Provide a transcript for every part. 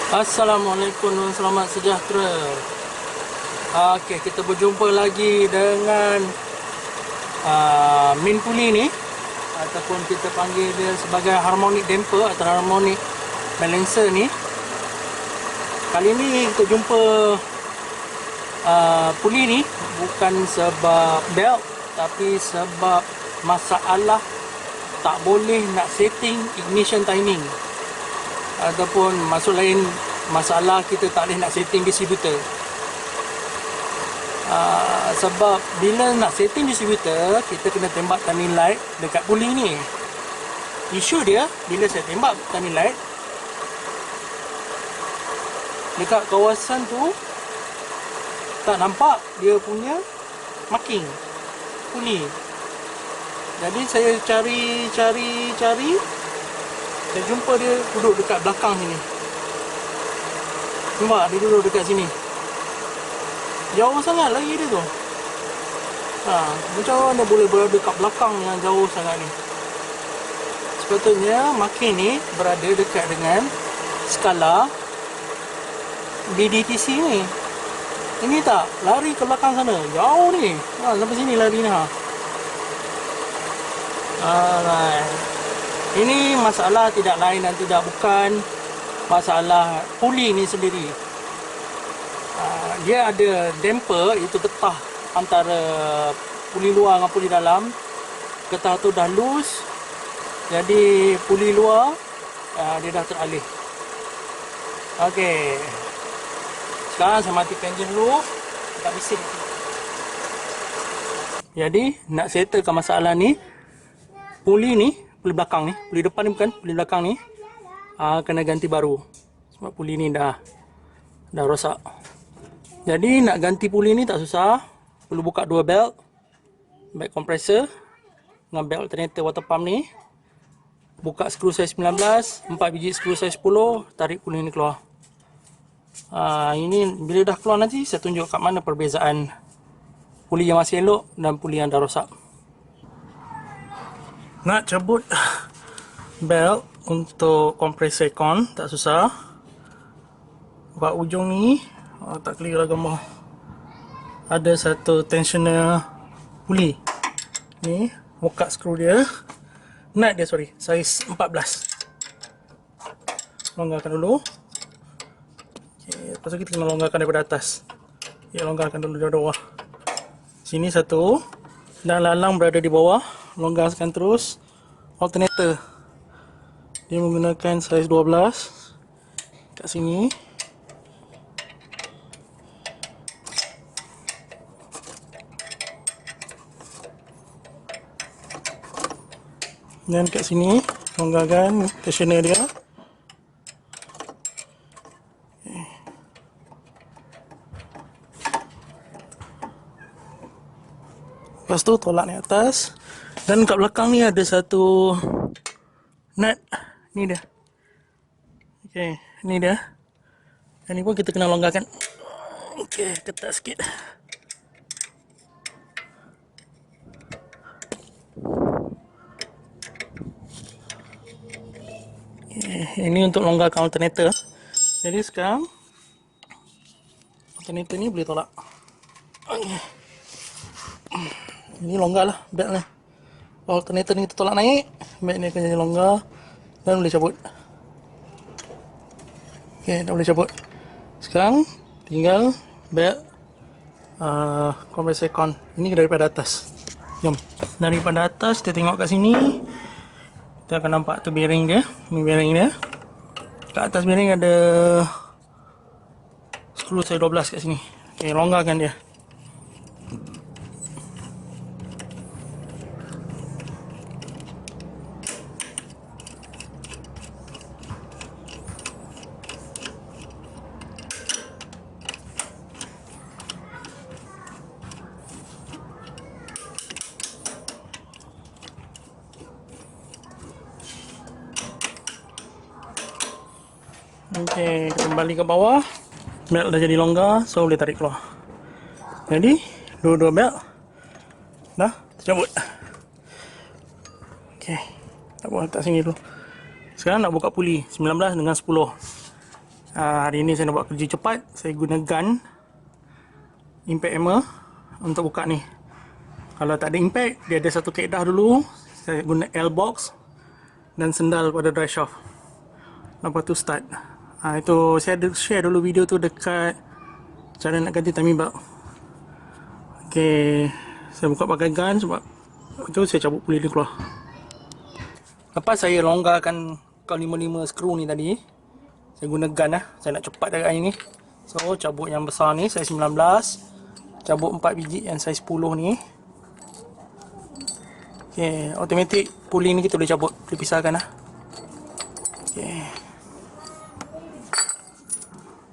Assalamualaikum dan selamat sejahtera. Okey, kita berjumpa lagi dengan main puli ni, ataupun kita panggil dia sebagai harmonic damper atau harmonic balancer ni. Kali ni kita jumpa puli ni bukan sebab belt, tapi sebab masalah tak boleh nak setting ignition timing, ataupun maksud lain masalah kita tak boleh nak setting distributor. Sebab bila nak setting distributor, kita kena tembak turning light dekat puli ni. Isu dia, bila saya tembak turning light dekat kawasan tu, tak nampak dia punya marking puli. Jadi saya cari, saya jumpa dia duduk dekat belakang sini. Nampak dia duduk dekat sini. Jauh sangat lagi dia tu. Macam mana boleh berada dekat belakang yang jauh sangat ni? Sepatutnya marking ni berada dekat dengan skala BDTC ni. Ini tak, lari ke belakang sana. Jauh ni. Sampai sini lari ni. Alright. Ini masalah tidak lain dan tidak bukan masalah puli ni sendiri. Dia ada damper, iaitu getah antara puli luar dengan puli dalam. Getah tu dah loose, jadi puli luar dia dah teralih. Okey, sekarang saya matikan enjin dulu, tak bising. Jadi nak settlekan masalah ni, puli ni, puli belakang ni, puli depan ni bukan, puli belakang ni kena ganti baru. Sebab puli ni dah rosak. Jadi nak ganti puli ni tak susah. Perlu buka dua belt, belt compressor dengan belt alternator water pump ni. Buka skru saiz 19, 4 biji skru saiz 10, tarik puli ni keluar. Ini bila dah keluar nanti saya tunjuk kat mana perbezaan puli yang masih elok dan puli yang dah rosak. Nak cabut belt untuk kompresor aircon tak susah. Buka ujung ni, tak clear lah gambar. Ada satu tensioner puli. Ni, buka skru dia. Nut dia saiz 14. Longgarkan dulu. Okay, lepas tu kita kena longgarkan daripada atas. Ya, longgarkan dulu dari bawah. Sini satu. Dan lalang berada di bawah. Longgarkan terus. Alternator. Dia menggunakan saiz 12. Kat sini. Dan kat sini longgarkan tensioner dia. Lepas tu tolak ni atas. Dan kat belakang ni ada satu nut. Ni dia. Okey, ni dia. Dan ni pun kita kena longgarkan. Okey, ketat sikit. Ini untuk longgarkan alternator. Jadi sekarang alternator ni boleh tolak. Ini longgar lah belt ni. Alternator ni kita tolak naik, belt ni akan jadi longgar dan boleh cabut. Okey, dah boleh cabut. Sekarang tinggal belt kompresor aircon. Ini daripada atas. Jom. Daripada atas kita tengok kat sini. Kita akan nampak tu bearing dia. Ini bearing dia. Kat atas bearing ada skru saiz 12 kat sini. Okey, longgarkan dia. Okey, kita kembali ke bawah. Belt dah jadi longgar, so boleh tarik keluar. Jadi, dua-dua belt dah tercabut. Okey, tak apa, letak sini dulu. Sekarang nak buka puli 19 dengan 10. Hari ini saya nak buat kerja cepat. Saya guna gun impact hammer untuk buka ni. Kalau tak ada impact, dia ada satu kaedah dulu. Saya guna L-box dan sendal pada dry shaft. Lepas tu start. Itu saya ada share dulu video tu dekat cara nak ganti timing belt. Okay, saya buka pakai gun sebab itu saya cabut puli ni keluar. Lepas saya longgarkan kau 55 skru ni tadi, saya guna gun lah. Saya nak cepat dekat ni. So cabut yang besar ni saiz 19, cabut 4 biji yang saiz 10 ni. Okay, automatic puli ni kita boleh cabut, boleh pisahkan lah. Okay.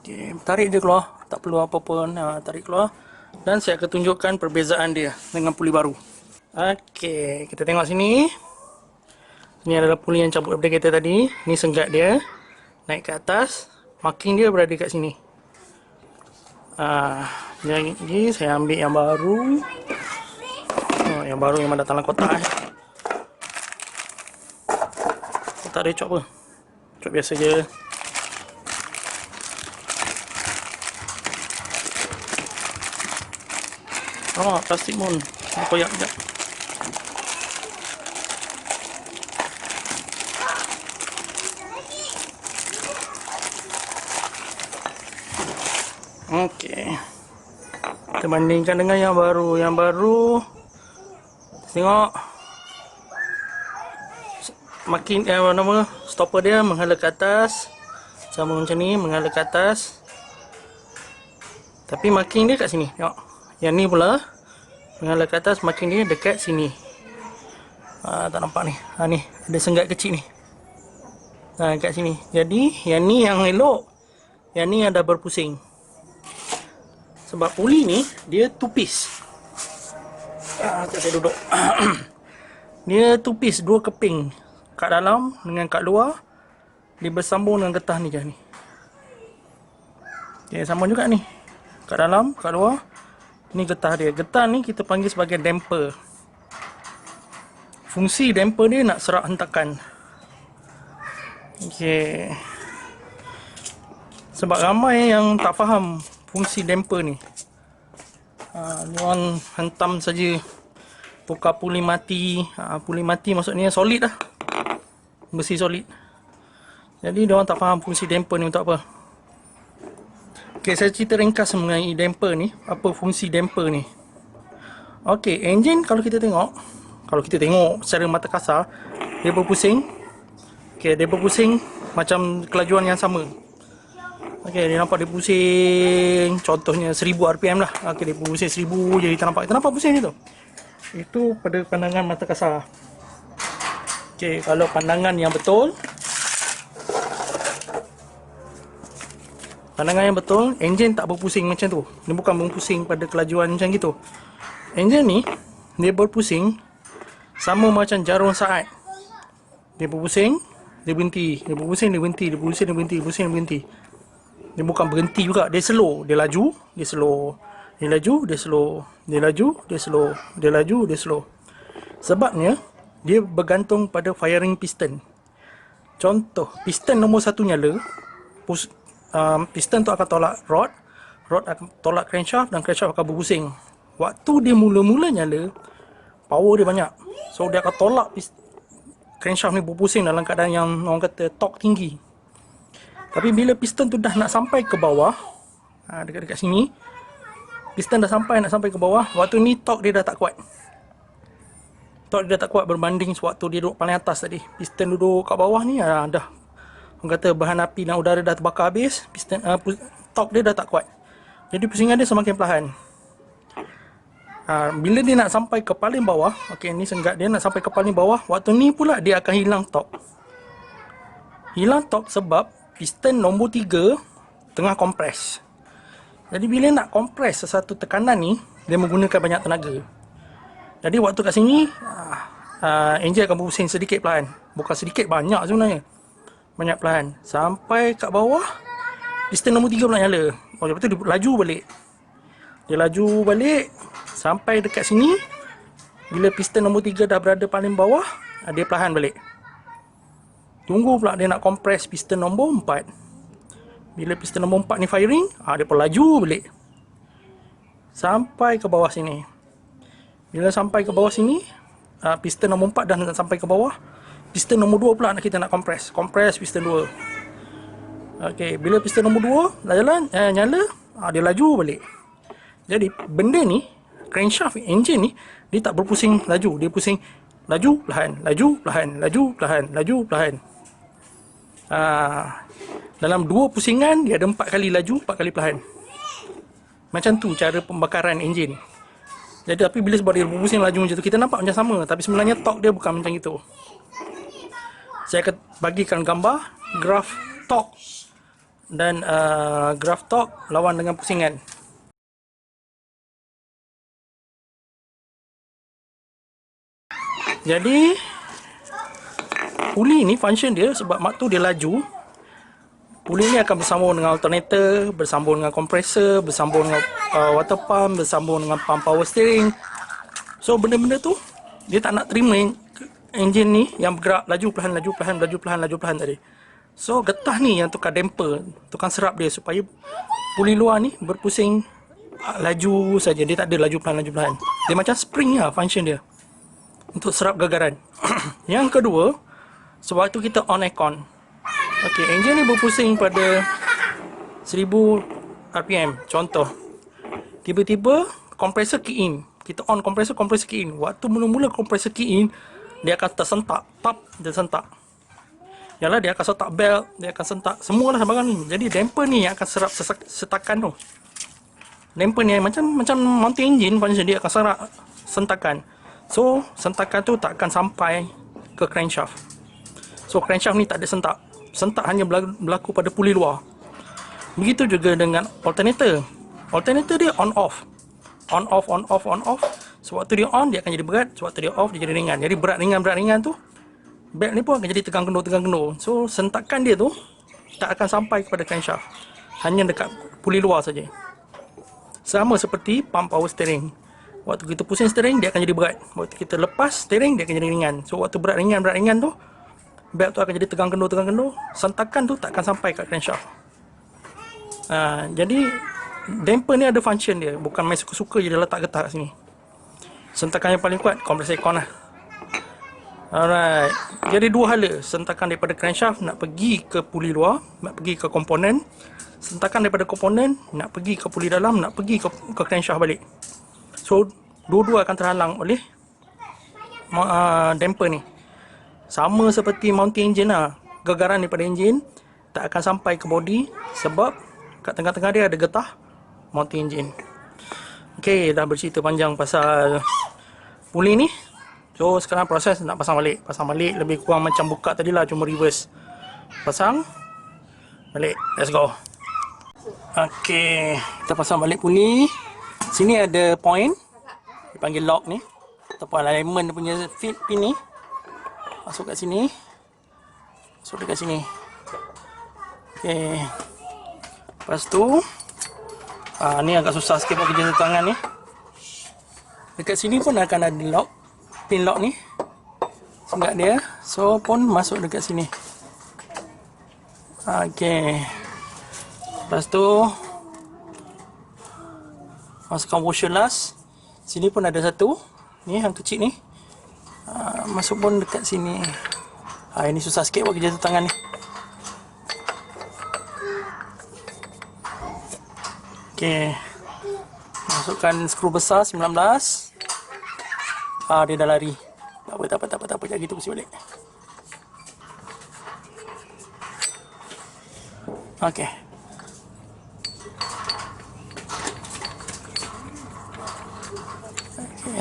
Okay, tarik dia keluar, tak perlu apa pun, tarik keluar. Dan saya akan tunjukkan perbezaan dia dengan puli baru. Okay, kita tengok sini. Ini adalah puli yang cabut daripada kereta tadi. Ini senggat dia, naik ke atas. Marking dia berada kat sini. Jadi saya ambil yang baru. Yang baru yang ada dalam kotak. Tak ada cok apa. Cok biasa je. Plastik pun koyak sekejap. Okey. Kita bandingkan dengan yang baru. Yang baru tengok makin nama stopper dia menghala ke atas. Sama macam ni, menghala ke atas. Tapi marking dia kat sini. Tengok. Yang ni pula menghala ke atas, marking dia dekat sini. Tak nampak ni. Ni ada senggat kecil ni. Kat sini. Jadi yang ni yang elok. Yang ni ada berpusing. Sebab puli ni dia two piece. Saya duduk. Dia two piece, dua keping. Kat dalam dengan kat luar dia bersambung dengan getah ni je ni. Okay, sama juga ni. Kat dalam, kat luar. Ni getah dia. Getah ni kita panggil sebagai damper. Fungsi damper dia nak serap hentakan. Okay. Sebab ramai yang tak faham fungsi damper ni. Diorang hentam saja, tukar puli mati. Puli mati maksudnya solid lah, besi solid. Jadi diorang tak faham fungsi damper ni untuk apa. Okay, saya cerita ringkas mengenai damper ni. Apa fungsi damper ni. Okay, enjin kalau kita tengok secara mata kasar, dia berpusing. Okay, dia berpusing macam kelajuan yang sama. Okay, dia nampak dia pusing. Contohnya 1000 RPM lah. Okay, dia pusing 1000 je kita nampak. Kita nampak pusing je tu. Itu pada pandangan mata kasar. Okay, kalau pandangan yang betul, enjin tak berpusing macam tu. Dia bukan berpusing pada kelajuan macam gitu. Enjin ni dia berpusing sama macam jarum saat. Dia berpusing, dia berhenti. Dia berpusing, dia berhenti. Dia berpusing, dia berhenti. Berpusing, dia berhenti. Dia bukan berhenti juga, dia slow. Dia laju, dia slow. Dia laju, dia slow. Dia laju, dia slow. Dia laju, dia slow. Sebabnya dia bergantung pada firing piston. Contoh, piston nombor 1 nyala, piston tu akan tolak rod akan tolak crankshaft, dan crankshaft akan berpusing. Waktu dia mula-mula nyala, power dia banyak. So dia akan tolak crankshaft ni berpusing dalam keadaan yang orang kata torque tinggi. Tapi bila piston tu dah nak sampai ke bawah, dekat-dekat sini, piston dah nak sampai ke bawah, waktu ni torque dia dah tak kuat. Torque dia dah tak kuat berbanding sewaktu dia duduk paling atas tadi. Piston duduk kat bawah ni, dah, orang kata bahan api dan udara dah terbakar habis, piston, torque dia dah tak kuat. Jadi pusingan dia semakin perlahan. Bila dia nak sampai ke paling bawah, okey, ni senggat dia nak sampai ke paling bawah, waktu ni pula dia akan hilang torque. Hilang torque sebab piston nombor 3 tengah kompres. Jadi bila nak kompres sesuatu tekanan ni, dia menggunakan banyak tenaga. Jadi waktu kat sini, enjin akan berpusing sedikit perlahan. Bukan sedikit, banyak sebenarnya. Banyak perlahan. Sampai kat bawah, piston nombor 3 pula nyala. Lepas tu dia laju balik. Dia laju balik sampai dekat sini. Bila piston nombor 3 dah berada paling bawah, dia perlahan balik. Tunggu pula dia nak kompres piston nombor 4. Bila piston nombor 4 ni firing, dia pelaju balik sampai ke bawah sini. Bila sampai ke bawah sini, piston nombor 4 dah nak sampai ke bawah. Piston nombor 2 pula kita nak kompres piston 2. Okey, bila piston nombor 2 dah jalan, nyala, dia laju balik. Jadi benda ni, crankshaft engine ni, dia tak berpusing laju, dia pusing laju perlahan, laju perlahan, laju perlahan, laju perlahan. Dalam 2 pusingan dia ada 4 kali laju, 4 kali perlahan. Macam tu cara pembakaran enjin. Jadi tapi bila sebab dia berpusing laju macam tu, kita nampak macam sama, tapi sebenarnya torque dia bukan macam itu. Saya akan bagikan gambar graf torque dan graf torque lawan dengan pusingan. Jadi puli ni function dia sebab waktu dia laju, puli ni akan bersambung dengan alternator, bersambung dengan kompresor, bersambung dengan water pump, bersambung dengan pump power steering. So benda-benda tu dia tak nak terima enjin ni yang bergerak laju perlahan, laju perlahan, laju perlahan, laju perlahan tadi. So getah ni yang tukar damper, tukar serap dia supaya puli luar ni berpusing laju saja, dia tak ada laju perlahan, laju perlahan. Dia macam spring lah function dia untuk serap gagaran. Yang kedua, sebab tu kita on aircon. Okey, enjin ni berpusing pada 1000 RPM. Contoh, tiba-tiba kompresor kick in. Kita on kompresor kick in. Waktu mula-mula kompresor kick in, dia akan tersentak. Tap, dia sentak. Yalah, dia akan sentak belt, dia akan sentak semualah barang ni. Jadi damper ni yang akan serap setakan tu. Damper ni macam mounting engine function, dia akan serap sentakan. So, sentakan tu tak akan sampai ke crankshaft. So, crankshaft ni tak ada sentak. Sentak hanya berlaku pada puli luar. Begitu juga dengan alternator. Alternator dia on off. On off, on off, on off. Sewaktu dia on, dia akan jadi berat. Sewaktu dia off, dia jadi ringan. Jadi berat ringan tu, belt ni pun akan jadi tegang kendur. So, sentakan dia tu tak akan sampai kepada crankshaft. Hanya dekat puli luar saja. Sama seperti pump power steering. Waktu kita pusing steering, dia akan jadi berat. Waktu kita lepas steering, dia akan jadi ringan. So, waktu berat ringan tu, belt tu akan jadi tegang kendur. Sentakan tu tak akan sampai kat crankshaft. Jadi damper ni ada function dia, bukan main suka-suka je dia letak getah kat sini. Sentakan yang paling kuat kompresor aircon lah. Alright. Jadi dua hala, sentakan daripada crankshaft nak pergi ke puli luar, nak pergi ke komponen. Sentakan daripada komponen nak pergi ke puli dalam, nak pergi ke crankshaft balik. So dua-dua akan terhalang oleh damper ni. Sama seperti mounting engine lah. Gagaran daripada enjin tak akan sampai ke body sebab kat tengah-tengah dia ada getah mounting engine. Okey, dah bercerita panjang pasal puli ni. So sekarang proses nak pasang balik. Pasang balik lebih kurang macam buka tadi lah, cuma reverse. Pasang balik. Let's go. Okey, kita pasang balik puli. Sini ada point, dipanggil lock ni, ataupun alignment dia punya fit pin ni. Masuk kat sini. Masuk dekat sini. Okey. Lepas tu ni agak susah sikit buat kerja tangan ni. Dekat sini pun akan ada lock, pin lock ni. Sengat dia. So pun masuk dekat sini. Okey. Lepas tu masukkan washer last. Sini pun ada satu. Ni yang kecil ni. Masuk pun dekat sini. Ini susah sikit buat kerja tangan ni. Okey. Masukkan skru besar 19. Dia dah lari. Tak apa. Jangan gitu, pusing balik. Okey.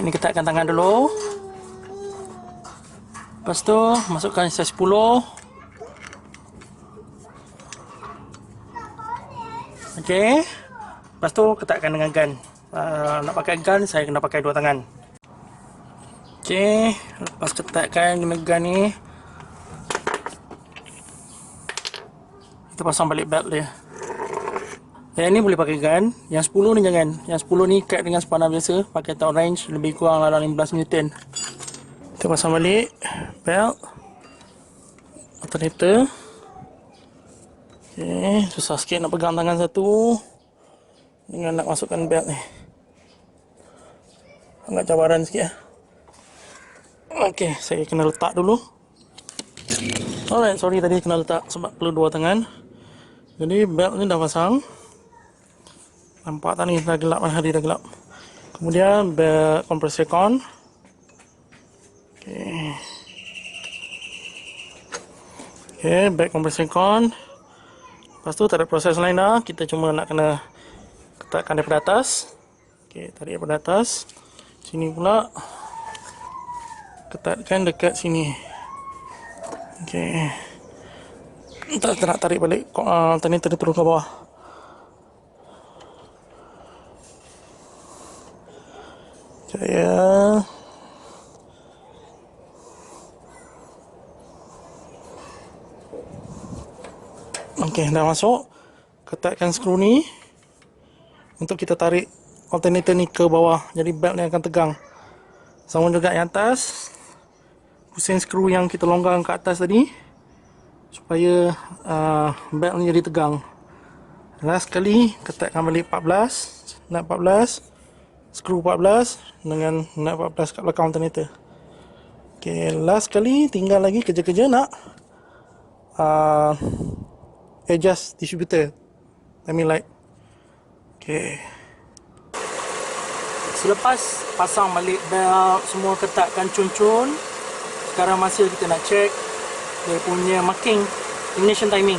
Ini ketatkan tangan dulu. Lepas tu masukkan size 10. Okey. Lepas tu ketatkan dengan gun. Nak pakai gun, saya kena pakai dua tangan. Okey. Lepas ketatkan dengan gun ni, kita pasang balik belt dia. Yang ni boleh pakai gun. Yang 10 ni jangan. Yang 10 ni ikat dengan spanner biasa. Pakai top range lebih kurang dalam 15 Newton. Kita pasang balik belt alternator. Okay, susah sikit nak pegang tangan satu dengan nak masukkan belt ni. Agak cabaran sikit. Okay, saya kena letak dulu. Alright, sorry tadi kena letak sebab perlu dua tangan. Jadi belt ni dah pasang. Nampak tak ni, dah gelap, hari dah gelap. Kemudian belt kompresor kon. Okay. Okay, belt kompresor kon. Lepas tu tak ada proses lain dah. Kita cuma nak kena ketatkan daripada atas. Okay, tarik daripada atas. Sini pula ketatkan dekat sini. Okay. Tak nak tarik balik. Tadi turun ke bawah. Saya okey, dah masuk. Ketatkan skru ni untuk kita tarik alternator ni ke bawah. Jadi belt ni akan tegang. Sama juga yang atas. Pusing skru yang kita longgarkan ke atas tadi supaya belt ni jadi tegang. Last kali ketatkan balik 14, nut 14, skru 14 dengan nut 14 kat belakang alternator. Okay, last kali tinggal lagi kerja-kerja nak adjust distributor timing light. Okay. Selepas pasang balik belt, semua ketatkan cun-cun, sekarang masa kita nak check dia punya marking ignition timing.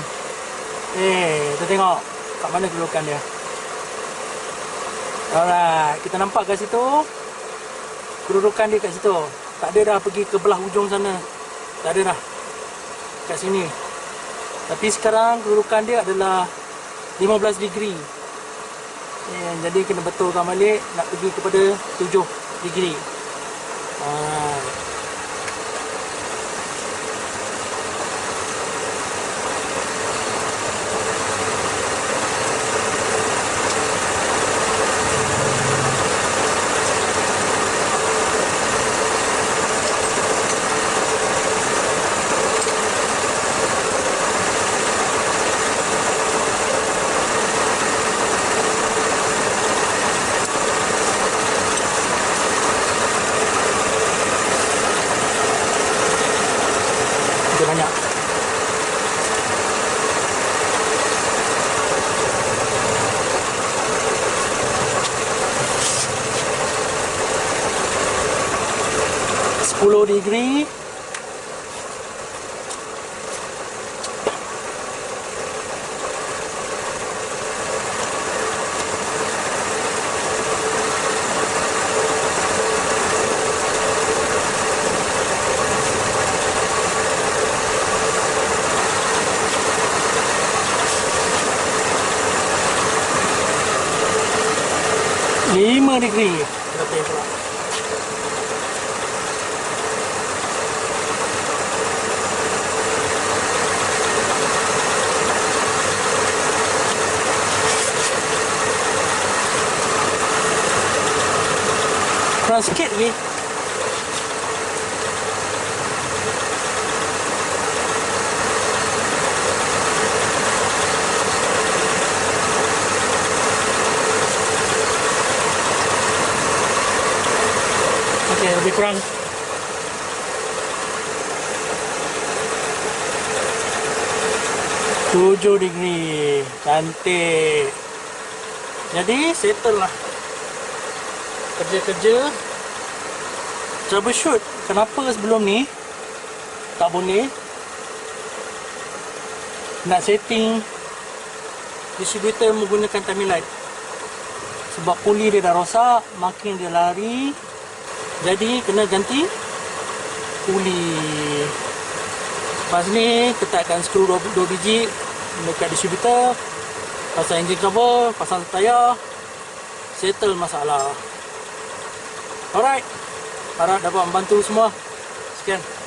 Kita tengok kat mana kedudukan dia. Alright, kita nampak kat situ kedudukan dia kat situ. Tak ada dah pergi ke belah hujung sana. Tak ada dah. Kat sini. Tapi sekarang kedudukan dia adalah 15 degree. Jadi kena betulkan balik nak pergi kepada 7 degree. Banyak. Sepuluh degree. Lima degree. Berapa yang pula? Kurang sikit lagi. Okay, lebih kurang. Tujuh degree. Cantik. Jadi settle lah kerja-kerja. Troubleshoot kenapa sebelum ni tak boleh nak setting distributor menggunakan timing light. Sebab puli dia dah rosak, makin dia lari. Jadi kena ganti puli. Lepas ni ketatkan skru 2 biji dekat distributor, pasang engine cover, pasang tayar, settle masalah. Alright, harap dapat membantu semua. Sekian.